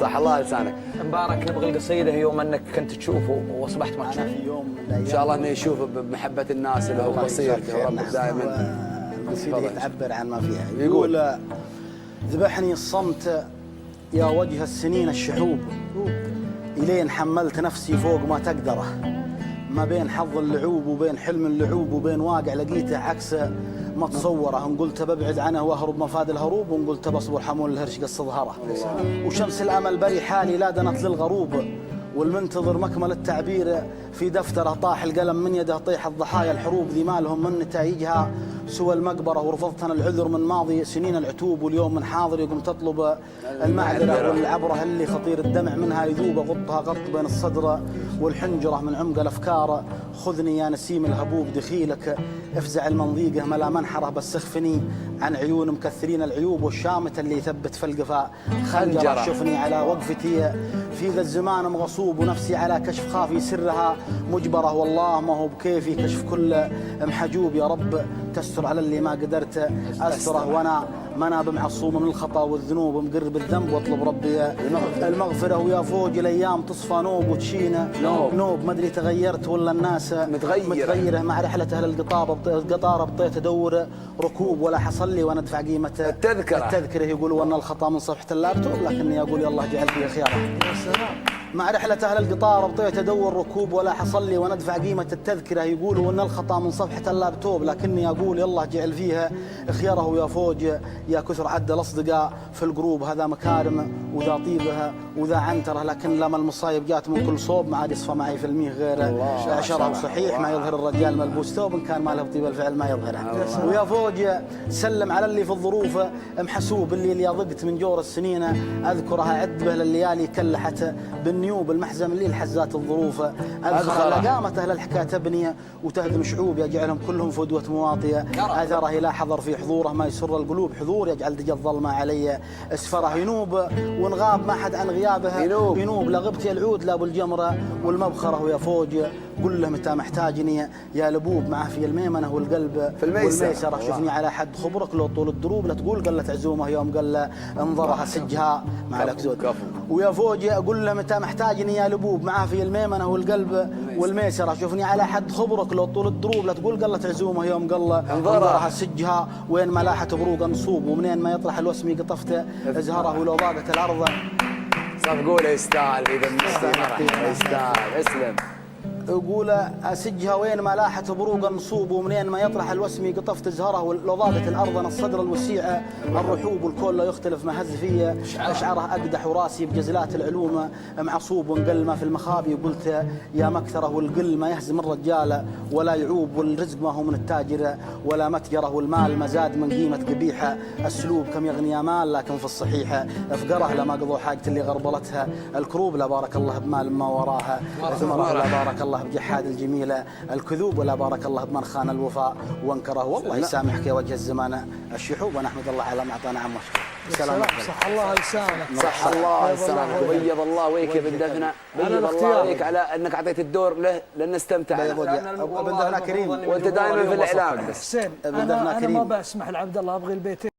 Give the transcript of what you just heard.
صح الله لسانك. مبارك نبغي القصيده يوم انك كنت تشوفه واصبحت ما تشوفه. في يوم من الايام ان شاء الله انه يشوف بمحبه الناس اللي هو بصيرته ورب دائما. القصيده تعبر عن ما فيها. يقول: ذبحني الصمت يا وجه السنين الشحوب، الين حملت نفسي فوق ما تقدره، ما بين حظ اللعوب وبين حلم اللعوب وبين واقع لقيته عكس ما تصوره. ان قلت ببعد عنه واهرب مفاد الهروب، وان قلت بصبر حمول الهرش قص ظهره. وشمس الامل بري حالي لا دنت للغروب، والمنتظر مكمل التعبير في دفتره. طاح القلم من يده طيح الضحايا الحروب، ذي ما لهم من نتائجها سوى المقبره. ورفضت انا العذر من ماضي سنين العتوب، واليوم من حاضر يقوم تطلب المعذره. والعبره اللي خطير الدمع منها يذوب، غطها غط بين الصدر والحنجره من عمق الافكار. خذني يا نسيم الهبوب دخيلك، افزع المنضيقه ملا منحره، بس اخفني عن عيون مكثرين العيوب. والشامت اللي يثبت في القفا خنجره. شوفني على وقفتي في ذا الزمان مغصوب، ونفسي على كشف خافي سرها مجبره. والله ما هو بكيفي كشف كل محجوب. يا رب تستر على اللي ما قدرت استره، وانا ما بمعصوم من الخطا والذنوب. مقر بالذنب واطلب ربي المغفره. ويا فوق الايام تصفى نوب وتشينا نوب. ما ادري تغيرت ولا الناس متغيره. مع رحله اهل القطار بطيت ادور ركوب، ولا حصل لي وانا ادفع قيمه التذكره. يقولوا ان الخطا من صفحه اللابتوب، لكني اقول يلا اجعل فيها خياره. مع رحلة أهل القطار بطيت أدور ركوب، ولا حصل لي وأنا أدفع قيمة التذكرة. يقولوا أن الخطأ من صفحة اللابتوب، لكني أقول يلا جعل فيها خياره. يا فوج يا كثر عد الأصدقاء في الجروب، هذا مكارم وذا طيبها وذا عنتره. لكن لما المصايب جات من كل صوب، ما عاد يصفى معي في الميه غير عشرة. وصحيح ما يظهر الرجال ملبوس ثوب، إن كان ما له طيب الفعل ما يظهره. ويا فوج سلم على اللي في الظروف محسوب، اللي ضقت من جور السنين أذكرها عد به لليالي كلحت بالنيوب. المحزم اللي الحزات الظروف أذكر قامت أهل الحكاية تبني وتهدم شعوب، يجعلهم كلهم فدوة مواطية. أثره لا حضر في حضوره، ما يسر القلوب حضور، يجعل دجى الظلمة علي اسفره. ينوب ونغاب ما حد عن غيابه ينوب. لغبت يا العود لابو الجمرة والمبخرة. ويا فوج قل له متى محتاجني يا لبوب، معه في الميمنة والقلب في والميسرة. شوفني على حد خبرك لو طول الدروب، لا تقول قلت عزومه يوم قال انظرها سجها مع لك زود. ويا فوج اقول له متى محتاجني يا لبوب، معه في الميمنة والقلب والميسرة. شوفني على حد خبرك لو طول الدروب، لا تقول قلت عزومه يوم قال انظرها سجها. وين ما لاحت بروق نصوب، ومنين ما يطرح الوسمي قطفته ازهره. ولو ضاقت الارض صفقوله يستاهل. اذا يستاهل اسلم. يقول اسجها وين ما لاحت بروق النصوب، ومنين ما يطرح الوسمي قطفت زهره. لو ضاقت الارض انا الصدر الوسيع الرحوب، والكل لا يختلف ما هز فيه اشعره اقدح. وراسي بجزلات العلوم معصوب، وانقل ما في المخابي قلت يا مكثره. والقل ما يهزم الرجال ولا يعوب، والرزق ما هو من التاجر ولا متجره. والمال ما زاد من قيمه قبيحه السلوب، كم يغني يا مال لكن في الصحيحه افقره. لما قضوا حاجه اللي غربلتها الكروب، لا بارك الله بمال ما وراها ثمره. لا بارك الله بجحاد الجميلة الكذوب، ولا بارك الله بمن خان الوفاء وانكره. والله يسامحك يا وجه الزمان الشحوب، ونحمد الله على ما اعطانا عم وشكر. صح الله لسانك. صح الله لسانك. وبيض الله وجهك يا بن دفنه. بيض الله وجهك على انك اعطيت الدور له لان استمتع. بن دفنه كريم، وانت دائما في الاعلام. حسين انا ما بسمح لعبد الله ابغي البيت